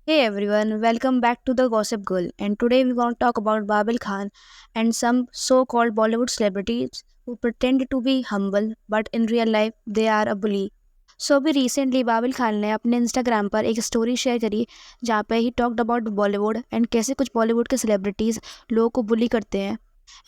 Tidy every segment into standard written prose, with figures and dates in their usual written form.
Hey everyone, welcome back to the Gossip Girl. And today we're going to talk about Babil Khan and some so called Bollywood celebrities who pretend to be humble but in real life they are a bully. So अभी recently Babil Khan ने अपने Instagram पर एक story share करी जहाँ पे he talked about Bollywood and कैसे कुछ बॉलीवुड के सेलिब्रिटीज़ लोगों को बुली करते हैं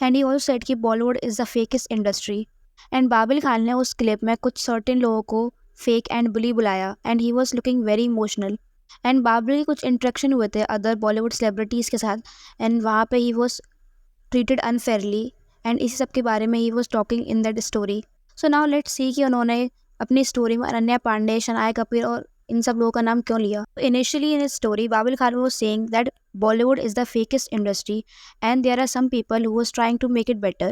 एंड ही ऑल्सो सेड कि Bollywood is the fakest industry and Babil Khan ने उस क्लिप में कुछ सर्टेन लोगों को फेक एंड बुली बुलाया and he was looking very emotional and Babri के कुछ इंटरेक्शन हुए थे अदर बॉलीवुड सेलिब्रिटीज़ के साथ एंड वहाँ पे he was treated unfairly and इसी सब के बारे में he was talking in that story. So now let's see कि उन्होंने अपनी स्टोरी में अनन्या पांडे, शनाया कपूर और इन सब लोगों का नाम क्यों लिया. Initially in story Babil Khan was saying that Bollywood is the fakest industry and there are some people who was trying to make it better.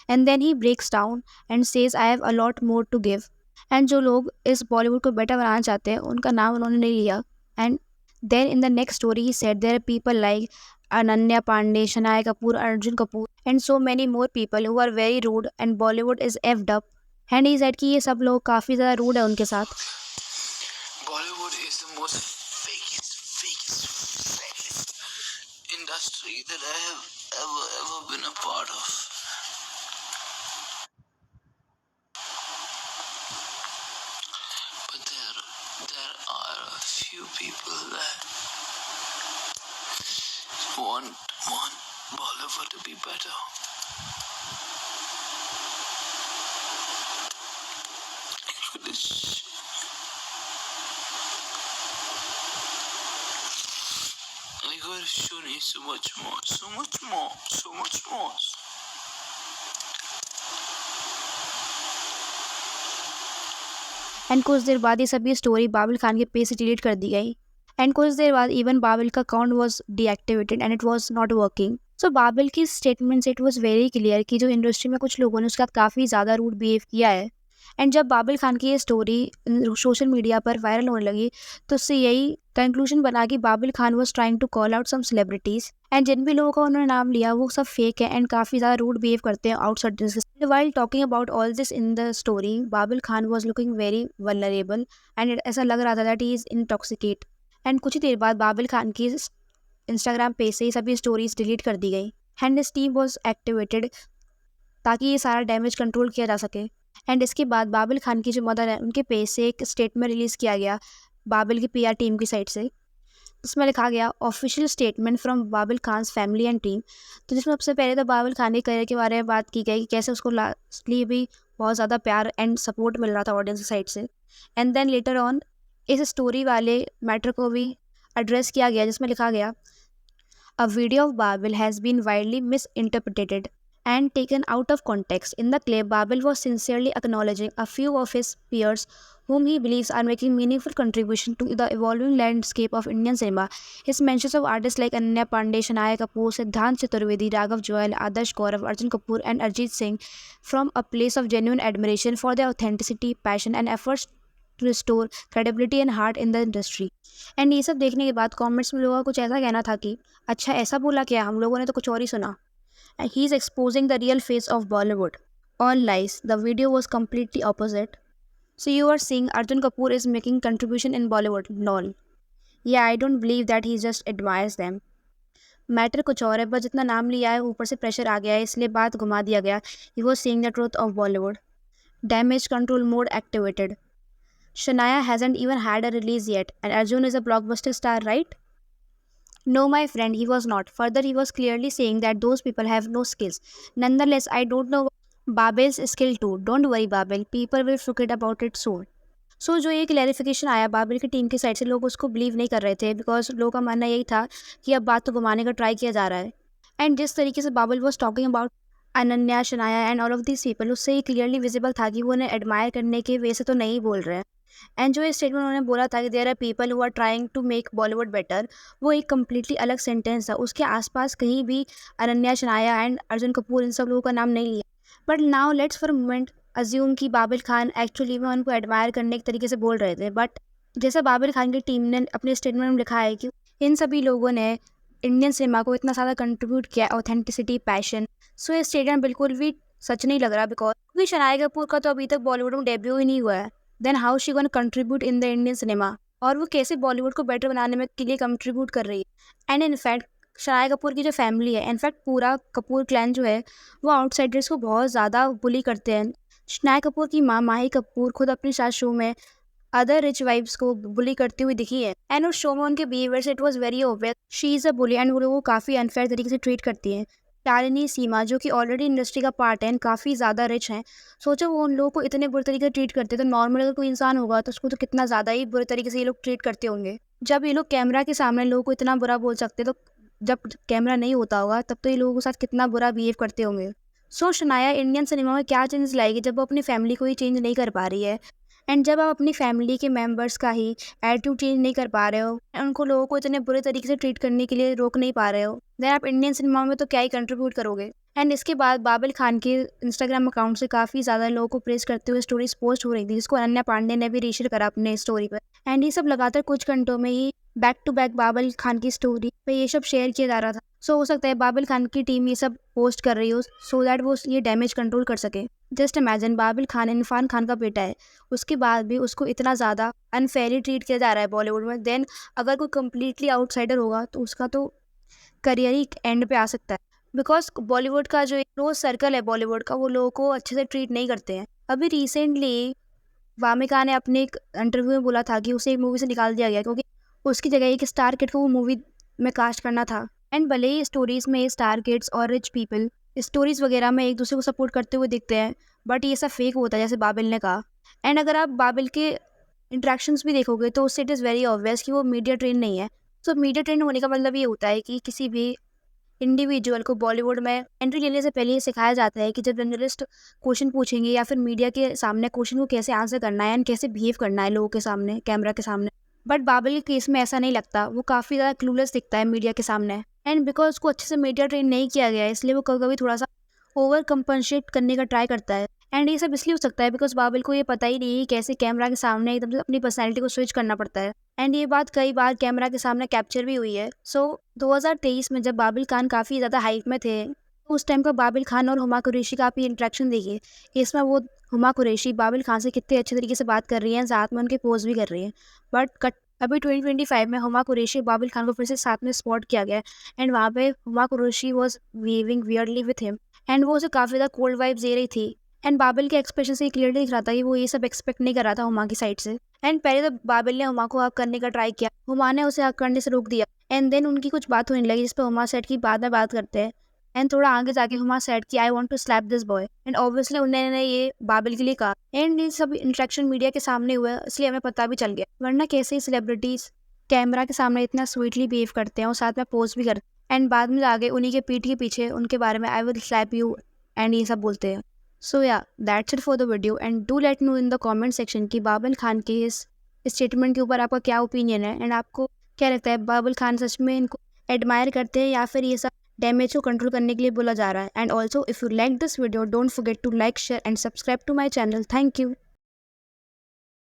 And then he breaks down and says I have a lot more to give. And जो लोग इस बॉलीवुड को better बनाना चाहते हैं उनका नाम उन्होंने नहीं लिया. And then in the next story he said there are people like Ananya Pandey, Shanaya Kapoor, Arjun Kapoor and so many more people who are very rude and Bollywood is effed up. And he said कि ये सब लोग काफ़ी ज़्यादा रूड है उनके साथ. Bollywood is the most fakest industry that I have ever been a part of. But there are a few people that want Bollywood to be better. Look at this shit. I gotta show you so much more. And कुछ देर बाद ये सभी story Babil Khan के page से delete कर दी गई and कुछ देर बाद इवन बाबिल का account was deactivated and it was not working. So Babil की स्टेटमेंट से इट वॉज वेरी क्लियर कि जो इंडस्ट्री में कुछ लोगों ने उसके साथ काफ़ी ज़्यादा रूड बिहेव किया है. एंड जब बाबिल खान की ये स्टोरी सोशल मीडिया पर वायरल होने लगी तो उससे यही कंक्लूजन बना कि Babil Khan was trying to call out some celebrities and जिन भी लोगों का उन्होंने नाम लिया वो सब फेक है एंड काफ़ी ज़्यादा रूड बिहेव करते हैं outsiders. While talking about all this in the story Babil Khan was looking very vulnerable and ऐसा लग रहा था that he is intoxicate. And कुछ ही देर बाद बाबिल खान की इंस्टाग्राम पेज से ये सभी स्टोरीज डिलीट कर दी गई and his team was activated ताकि ये सारा डैमेज कंट्रोल किया जा सके. एंड इसके बाद बाबिल खान की जो मदर है उनके पेज से एक स्टेटमेंट रिलीज़ किया गया बाबिल की पीआर टीम की साइड से. उसमें लिखा गया official statement from Babil Khan's family and team. तो जिसमें सबसे पहले तो बाबिल खान के करियर के बारे में बात की गई कि कैसे उसको लास्टली भी बहुत ज़्यादा प्यार एंड सपोर्ट मिल रहा था ऑडियंस की साइड से. एंड देन लेटर ऑन इस स्टोरी वाले मैटर को भी एड्रेस किया गया जिसमें लिखा गया A video of Babil has been widely misinterpreted and taken out of context. In the clip, Babil was sincerely acknowledging a few of his peers whom he believes are making meaningful contribution to the evolving landscape of Indian cinema. His mentions of artists like Ananya Pandey, Shanaya Kapoor, Siddhant Chaturvedi, Raghav Joel, Adarsh Gaurav, Arjun Kapoor and Arjit Singh from a place of genuine admiration for their authenticity, passion and efforts to restore credibility and heart in the industry. And ये सब देखने के बाद comments में लोगों का कुछ ऐसा कहना था कि अच्छा ऐसा बोला क्या, हम लोगों ने तो कुछ और ही सुना. And he is exposing the real face of Bollywood. All lies, the video was completely opposite. So you are seeing Arjun Kapoor is making contribution in Bollywood. नॉल. Yeah I don't believe that he just admires them. Matter कुछ और है, बस जितना नाम लिया है ऊपर से प्रेशर आ गया है इसलिए बात घुमा दिया गया. He was seeing the truth of Bollywood. Damage control mode activated. Shania hasn't even had a release yet, and Arjun is a blockbuster star, right? No, my friend, he was not. Further, he was clearly saying that those people have no skills. Nonetheless, I don't know Babel's skill too. Don't worry, Babel. People will forget about it soon. सो जो ये clarification आया बाबिल की team की side से, लोग उसको believe नहीं कर रहे थे बिकॉज लोगों का मानना यही था कि अब बात तो घुमाने का ट्राई किया जा रहा है. एंड जिस तरीके से Babil was talking about Ananya, Shanaya and all of these people, उससे ही क्लियरली विजिबल था कि वो उन्हें एडमायर करने के वे से तो नहीं बोल रहे हैं. एंड जो ये स्टेटमेंट उन्होंने बोला था कि there are people who are trying to make Bollywood better, वो एक कम्प्लीटली अलग सेंटेंस था. उसके आसपास कहीं भी अनन्या, शनाया एंड अर्जुन कपूर इन सब लोगों का नाम नहीं लिया. But now let's for moment assume कि बाबिल खान एक्चुअली में उनको एडमायर करने के तरीके से बोल रहे थे. बट जैसा बाबिल खान की टीम ने अपने स्टेटमेंट में लिखा है कि इन सभी लोगों ने इंडियन सिनेमा को इतना ज़्यादा कंट्रीब्यूट किया, ऑथेंटिसिटी, पैशन. सो ये स्टेटमेंट बिल्कुल भी सच नहीं लग रहा बिकॉज क्योंकि शनाया कपूर का तो अभी तक बॉलीवुड में डेब्यू ही नहीं हुआ है. Then how she gonna contribute in the Indian cinema? और वो कैसे बॉलीवुड को बेटर बनाने में के लिए कंट्रीब्यूट कर रही है। एंड इनफैक्ट शनाया कपूर की जो फैमिली है, इनफैक्ट पूरा कपूर क्लैन जो है, वो आउटसाइडर्स को बहुत ज़्यादा बुली करते हैं। शनाया कपूर की माँ माही कपूर खुद अपने साथ शो में अदर रिच वाइफ्स को बुली करती हुई दिखी है। एंड उस शो में उनके बिहेवियर से it was very obvious she is a bully, and वो लोगों को काफ़ी अनफेयर तरीके से ट्रीट करती हैं। शालिनी सीमा जो कि ऑलरेडी इंडस्ट्री का पार्ट है एंड काफ़ी ज़्यादा रिच हैं, सोचो वो उन लोगों को इतने बुरे तरीके से ट्रीट करते हैं, तो नॉर्मल अगर कोई इंसान होगा तो उसको तो कितना ज़्यादा ही बुरे तरीके से ये लोग ट्रीट करते होंगे। जब ये लोग कैमरा के सामने लोगों को इतना बुरा बोल सकते हैं, तो जब कैमरा नहीं होता होगा तब तो ये लोगों के साथ कितना बुरा बिहेव करते होंगे। सो शनाया इंडियन सिनेमा में क्या चेंज लाएगी जब वो अपनी फैमिली को ही चेंज नहीं कर पा रही है। एंड जब आप अपनी फैमिली के मेंबर्स का ही एटीट्यूड चेंज नहीं कर पा रहे हो, उनको लोगों को इतने बुरे तरीके से ट्रीट करने के लिए रोक नहीं पा रहे हो, देन आप इंडियन सिनेमा में तो क्या ही कंट्रीब्यूट करोगे। एंड इसके बाद बाबिल खान के इंस्टाग्राम अकाउंट से काफ़ी ज़्यादा लोगों को प्रेस करते हुए स्टोरीज पोस्ट हो रही थी, जिसको अनन्या पांडे ने भी रीशेयर करा अपने स्टोरी पर। एंड ये सब लगातार कुछ घंटों में ही back to back Babil Khan की स्टोरी पे ये सब शेयर किया जा रहा था। सो हो सकता है बाबिल खान की टीम ये सब पोस्ट कर रही हो सो दैट वो ये डैमेज कंट्रोल कर सके। जस्ट इमेजिन, बाबिल खान इरफान खान का बेटा है, उसके बाद भी उसको इतना ज़्यादा अनफेयरली ट्रीट किया जा रहा है बॉलीवुड में। देन अगर कोई कम्प्लीटली आउटसाइडर होगा तो उसका तो करियर ही एंड पे आ सकता है, बिकॉज बॉलीवुड का जो क्लोज सर्कल है बॉलीवुड का, वो लोगों को अच्छे से ट्रीट नहीं करते हैं। अभी रिसेंटली वामिका ने अपने एक इंटरव्यू में बोला था कि उसे एक मूवी से निकाल दिया गया क्योंकि उसकी जगह एक स्टार किड को वो मूवी में कास्ट करना था। एंड भले ही स्टोरीज में स्टार किड्स और रिच पीपल स्टोरीज वगैरह में एक दूसरे को सपोर्ट करते हुए दिखते हैं, बट ये सब फेक होता है जैसे बाबिल ने कहा। एंड अगर आप बाबिल के इंट्रैक्शंस भी देखोगे तो उससे इट इज़ वेरी ऑब्वियस कि वो मीडिया ट्रेन नहीं है। तो मीडिया ट्रेन होने का मतलब ये होता है कि किसी भी इंडिविजुअल को बॉलीवुड में एंट्री लेने से पहले ये सिखाया जाता है कि जब जर्नलिस्ट क्वेश्चन पूछेंगे या फिर मीडिया के सामने क्वेश्चन को कैसे आंसर करना है एंड कैसे बिहेव करना है लोगों के सामने, कैमरा के सामने। बट बाबिल के केस में ऐसा नहीं लगता, वो काफ़ी ज़्यादा क्लूलेस दिखता है मीडिया के सामने। एंड बिकॉज उसको अच्छे से मीडिया ट्रेन नहीं किया गया है, इसलिए वो कभी कभी थोड़ा सा ओवर कंपनसेट करने का ट्राई करता है। एंड ये सब इसलिए हो सकता है बिकॉज बाबिल को ये पता ही नहीं है कि कैसे कैमरा के सामने एकदम से अपनी पर्सनैलिटी को स्विच करना पड़ता है। एंड ये बात कई बार कैमरा के सामने कैप्चर भी हुई है। सो 2023 में जब बाबिल खान काफ़ी ज़्यादा हाइप में थे, तो उस टाइम का बाबिल खान और हुमा कुरैशी का आप ये इंटरेक्शन देखिए। इसमें वो हुमा कुरैशी बाबिल खान से कितने अच्छे तरीके से बात कर रही हैं, साथ में उनके पोज भी कर रही हैं। बट कट अभी 2025 में हुमा कुरैशी बाबिल खान को फिर से साथ में स्पॉट किया गया एंड वहाँ पे Huma Qureshi was behaving weirdly with him and वो उसे काफ़ी ज़्यादा कोल्ड वाइब्स दे रही थी। एंड बाबिल के एक्सप्रेशन से क्लियरली दिख रहा था कि वो ये सब एक्सपेक्ट नहीं कर रहा था हुमा की साइड से। एंड पहले तो बाबिल ने हुमा को हक करने का ट्राई किया, हुमा ने उसे हक करने से रोक दिया। एंड देन उनकी कुछ बात होने लगी जिस पर हुमा सेट की बाद में बात करते हैं। एंड थोड़ा आगे जाके हुमा सेट कि I want to slap this boy, and obviously उन्होंने ये बाबिल के लिए कहा। एंड ये सब इंटरेक्शन मीडिया के सामने हुआ इसलिए हमें पता भी चल गया, वरना कैसे ही सेलिब्रिटीज कैमरा के सामने इतना स्वीटली बिहेव करते हैं और साथ में पोस्ट भी करते हैं एंड बाद में आगे उन्हीं के पीठ के पीछे उनके बारे में I will slap you and ये सब बोलते हैं। सो या that's it for the video and do let no in the comment section कि बाबिल खान के इस स्टेटमेंट के ऊपर आपका क्या ओपिनियन है एंड आपको क्या लगता है बाबिल खान सच में इनको एडमायर करते हैं या फिर ये सब डैमेज को कंट्रोल करने के लिए बोला जा रहा है। And also if you like this video don't forget to like, share and subscribe to my channel. Thank you.